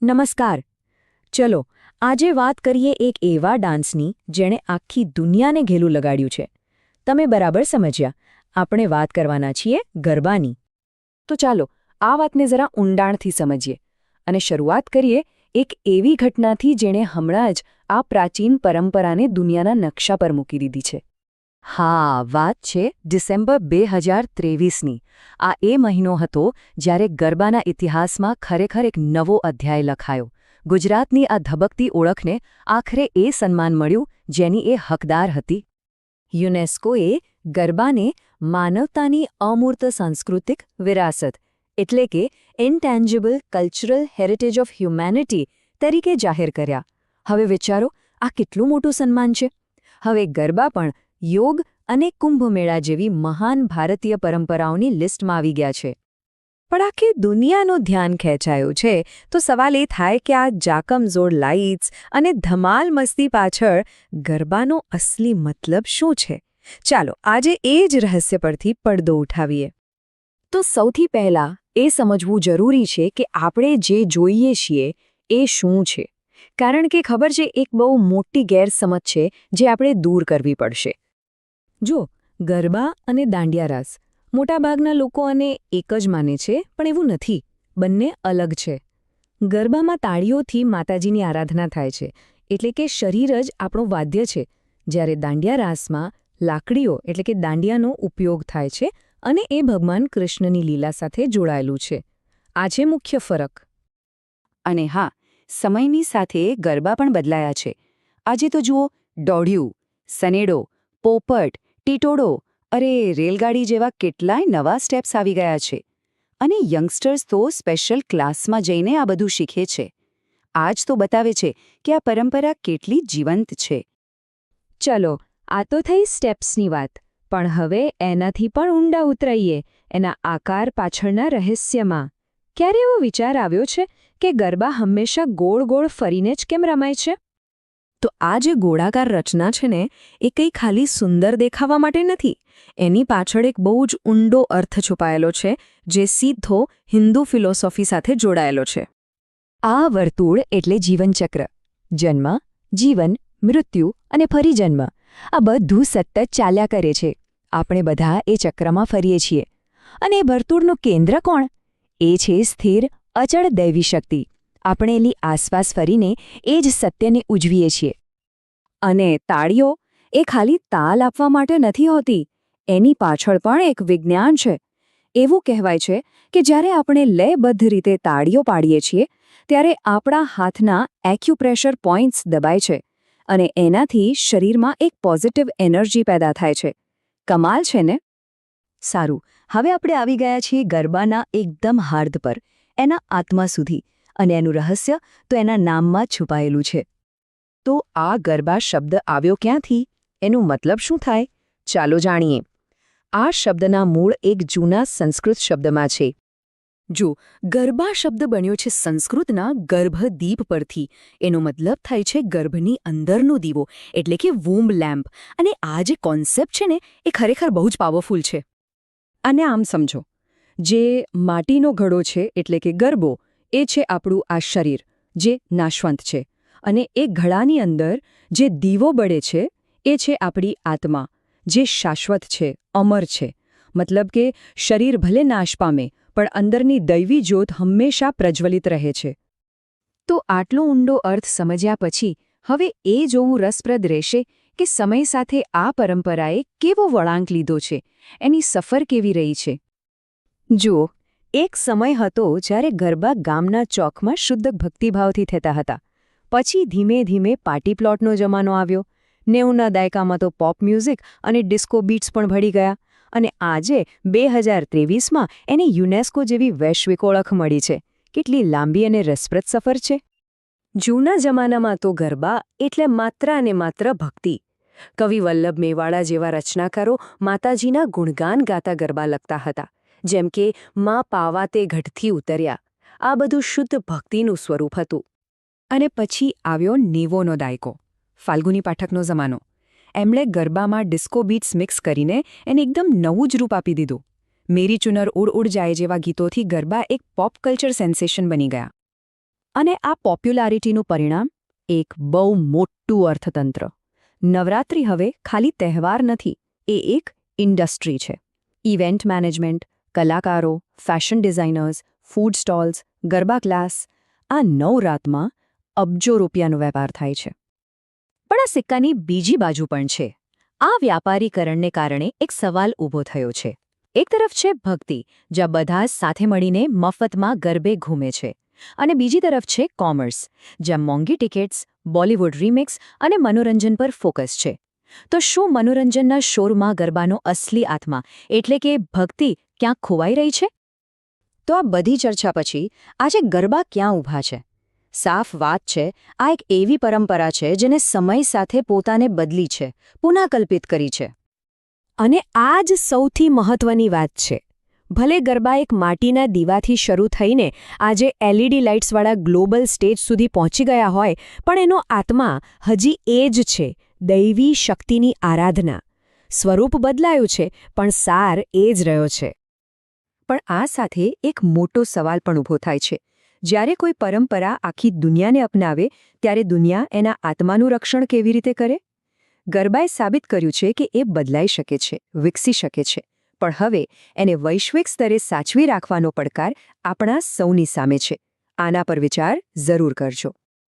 નમસ્કાર. ચલો આજે વાત કરીએ એક એવા ડાન્સની જેણે આખી દુનિયાને ઘેલું લગાડ્યું છે. તમે બરાબર સમજ્યા. આપણે વાત કરવાના છીએ ગરબાની. તો ચાલો આ વાતને જરા ઊંડાણથી સમજીએ અને શરૂઆત કરીએ એક એવી ઘટનાથી જેણે હમણાં જ આ પ્રાચીન પરંપરાને દુનિયાના નકશા પર મૂકી દીધી છે. હા, વાત છે ડિસેમ્બર 2023ની. આ એ મહિનો હતો જ્યારે ગરબાના ઇતિહાસમાં ખરેખર એક નવો અધ્યાય લખાયો. ગુજરાતની આ ધબકતી ઓળખને આખરે એ સન્માન મળ્યું જેની એ હકદાર હતી. યુનેસ્કોએ ગરબાને માનવતાની અમૂર્ત સાંસ્કૃતિક વિરાસત એટલે કે intangible cultural heritage of humanity તરીકે જાહેર કર્યા. હવે વિચારો, આ કેટલું મોટું સન્માન છે. હવે ગરબા પણ યોગ અને કુંભમેળા જેવી મહાન ભારતીય પરંપરાઓની લિસ્ટમાં આવી ગયા છે. પણ આખી દુનિયાનું ધ્યાન ખેંચાયું છે તો સવાલ એ થાય કે આ જાકમજોડ લાઇટ્સ અને ધમાલ મસ્તી પાછળ ગરબાનો અસલી મતલબ શું છે? ચાલો આજે એ જ રહસ્ય પરથી પડદો ઉઠાવીએ. તો સૌથી પહેલાં એ સમજવું જરૂરી છે કે આપણે જે જોઈએ છીએ એ શું છે. કારણ કે ખબર છે, એક બહુ મોટી ગેરસમજ છે જે આપણે દૂર કરવી પડશે. જો ગરબા અને દાંડિયા રાસ મોટાભાગના લોકો આને એક જ માને છે, પણ એવું નથી. બંને અલગ છે. ગરબામાં તાળીઓથી માતાજીની આરાધના થાય છે, એટલે કે શરીર જ આપણું વાદ્ય છે. જ્યારે દાંડિયા રાસમાં લાકડીઓ એટલે કે દાંડિયાનો ઉપયોગ થાય છે અને એ ભગવાન કૃષ્ણની લીલા સાથે જોડાયેલું છે. આ છે મુખ્ય ફરક. અને હા, સમયની સાથે ગરબા પણ બદલાયા છે. આજે તો જુઓ, દોઢિયું, સનેડો, પોપટ, ટીટોડો, અરે રેલગાડી જેવા કેટલાય નવા સ્ટેપ્સ આવી ગયા છે. અને યંગસ્ટર્સ તો સ્પેશિયલ ક્લાસમાં જઈને આ બધું શીખે છે. આ જ તો બતાવે છે કે આ પરંપરા કેટલી જીવંત છે. ચલો, આ તો થઈ સ્ટેપ્સની વાત. પણ હવે એનાથી પણ ઊંડા ઉતરાઈએ, એના આકાર પાછળના રહસ્યમાં. ક્યારે એવો વિચાર આવ્યો છે કે ગરબા હંમેશા ગોળ ગોળ ફરીને જ કેમ રમાય છે? તો આ જે ગોળાકાર રચના છે ને, એ કંઈ ખાલી સુંદર દેખાવા માટે નથી. એની પાછળ એક બહુ જ ઊંડો અર્થ છુપાયેલો છે, જે સીધો હિન્દુ ફિલોસોફી સાથે જોડાયેલો છે. આ વર્તુળ એટલે જીવનચક્ર. જન્મ, જીવન, મૃત્યુ અને ફરી જન્મ. આ બધું સતત ચાલ્યા કરે છે. આપણે બધા એ ચક્રમાં ફરીએ છીએ. અને એ વર્તુળનું કેન્દ્ર કોણ? એ છે સ્થિર, અચળ દૈવી શક્તિ. આપણે એની આસપાસ ફરીને એ જ સત્યને ઉજવીએ છીએ. અને તાળીઓ એ ખાલી તાલ આપવા માટે નથી હોતી. એની પાછળ પણ એક વિજ્ઞાન છે. એવું કહેવાય છે કે જ્યારે આપણે લયબદ્ધ રીતે તાળીઓ પાડીએ છીએ ત્યારે આપણા હાથના એક્યુપ્રેશર પોઇન્ટ્સ દબાય છે અને એનાથી શરીરમાં એક પોઝિટિવ એનર્જી પેદા થાય છે. કમાલ છે ને? સારું, હવે આપણે આવી ગયા છીએ ગરબાના એકદમ હાર્દ પર, એના આત્મા સુધી. અને એનું રહસ્ય તો એના નામમાં જ છુપાયેલું છે. તો આ ગરબા શબ્દ આવ્યો ક્યાંથી? એનું મતલબ શું થાય? ચાલો જાણીએ. આ શબ્દના મૂળ એક જૂના સંસ્કૃત શબ્દમાં છે. જો ગરબા શબ્દ બન્યો છે સંસ્કૃતના ગર્ભદીપ પરથી. એનો મતલબ થાય છે ગર્ભની અંદરનો દીવો, એટલે કે વૂમ્બ લેમ્પ. અને આ જે કોન્સેપ્ટ છે ને, એ ખરેખર બહુ જ પાવરફુલ છે. અને આમ સમજો, જે માટીનો ઘડો છે એટલે કે ગરબો, એ છે આપણું આ શરીર, જે નાશવંત છે. અને એ ઘડાની અંદર જે દીવો બળે છે એ છે આપણી આત્મા, જે શાશ્વત છે, અમર છે. મતલબ કે શરીર ભલે નાશ પામે, પણ અંદરની દૈવી જ્યોત હંમેશા પ્રજ્વલિત રહે છે. તો આટલો ઊંડો અર્થ સમજ્યા પછી હવે એ જોવું રસપ્રદ રહેશે કે સમય સાથે આ પરંપરાએ કેવો વળાંક લીધો છે, એની સફર કેવી રહી છે. જુઓ, એક સમય હતો જ્યારે ગરબા ગામના ચોકમાં શુદ્ધ ભક્તિભાવથી થતા હતા. પછી ધીમે ધીમે પાર્ટી પ્લોટનો જમાનો આવ્યો. 90ના દાયકામાં તો પોપ મ્યુઝિક અને ડિસ્કો બીટ્સ પણ ભળી ગયા. અને આજે 2023માં એને યુનેસ્કો જેવી વૈશ્વિક ઓળખ મળી છે. કેટલી લાંબી અને રસપ્રદ સફર છે. જૂના જમાનામાં તો ગરબા એટલે માત્ર અને માત્ર ભક્તિ. કવિ વલ્લભ મેવાડા જેવા રચનાકારો માતાજીના ગુણગાન ગાતા ગરબા લખતા હતા. જેમ કે માં પાવા તે ગઢથી ઉતર્યા. આ બધું શુદ્ધ ભક્તિનું સ્વરૂપ હતું. અને પછી આવ્યો 90નો દાયકો, ફાલ્ગુની પાઠકનો જમાનો. એમણે ગરબામાં ડિસ્કો બીટ્સ મિક્સ કરીને એને એકદમ નવું જ રૂપ આપી દીધું. મેરી ચુનર ઉડ ઉડ જાય જેવા ગીતોથી ગરબા એક પોપ કલ્ચર સેન્સેશન બની ગયા. અને આ પોપ્યુલારિટીનું પરિણામ એક બહુ મોટું અર્થતંત્ર. નવરાત્રિ હવે ખાલી તહેવાર નથી, એ એક ઇન્ડસ્ટ્રી છે. ઇવેન્ટ મેનેજમેન્ટ, કલાકારો, fashion designers, food stalls, garba class, આ 9 રાતમાં અબજો રૂપિયાનો વેપાર થાય છે. પણ આ સિક્કાની બીજી બાજુ પણ છે. આ વ્યાપારીકરણને કારણે એક સવાલ ઊભો થયો છે. એક તરફ છે ભક્તિ, જ્યાં બધા જ સાથે મળીને મફતમાં ગરબે ઘૂમે છે. અને બીજી તરફ છે કોમર્સ, જ્યાં મોંઘી ટિકિટ્સ, બોલિવૂડ રીમિક્સ અને મનોરંજન પર ફોકસ છે. તો શું મનોરંજનના શોરમાં ગરબાનો અસલી આત્મા એટલે કે ભક્તિ ક્યાંક ખોવાઈ રહી છે? તો આ બધી ચર્ચા પછી આજે ગરબા ક્યાં ઊભા છે? સાફ વાત છે, આ એક એવી પરંપરા છે જેને સમય સાથે પોતાને બદલી છે, પુનઃકલ્પિત કરી છે. અને આ જ સૌથી મહત્વની વાત છે. ભલે ગરબા એક માટીના દીવાથી શરૂ થઈને આજે LED લાઇટ્સવાળા ગ્લોબલ સ્ટેજ સુધી પહોંચી ગયા હોય, પણ એનો આત્મા હજી એ જ છે, દૈવી શક્તિની આરાધના. સ્વરૂપ બદલાયું છે, પણ સાર એ જ રહ્યો છે. પણ આ સાથે એક મોટો સવાલ પણ ઊભો થાય છે. જ્યારે કોઈ પરંપરા આખી દુનિયાને અપનાવે, ત્યારે દુનિયા એના આત્માનું રક્ષણ કેવી રીતે કરે? ગરબાએ સાબિત કર્યું છે કે એ બદલાઈ શકે છે, વિકસી શકે છે. પણ હવે એને વૈશ્વિક સ્તરે સાચવી રાખવાનો પડકાર આપણા સૌની સામે છે. આના પર વિચાર જરૂર કરજો.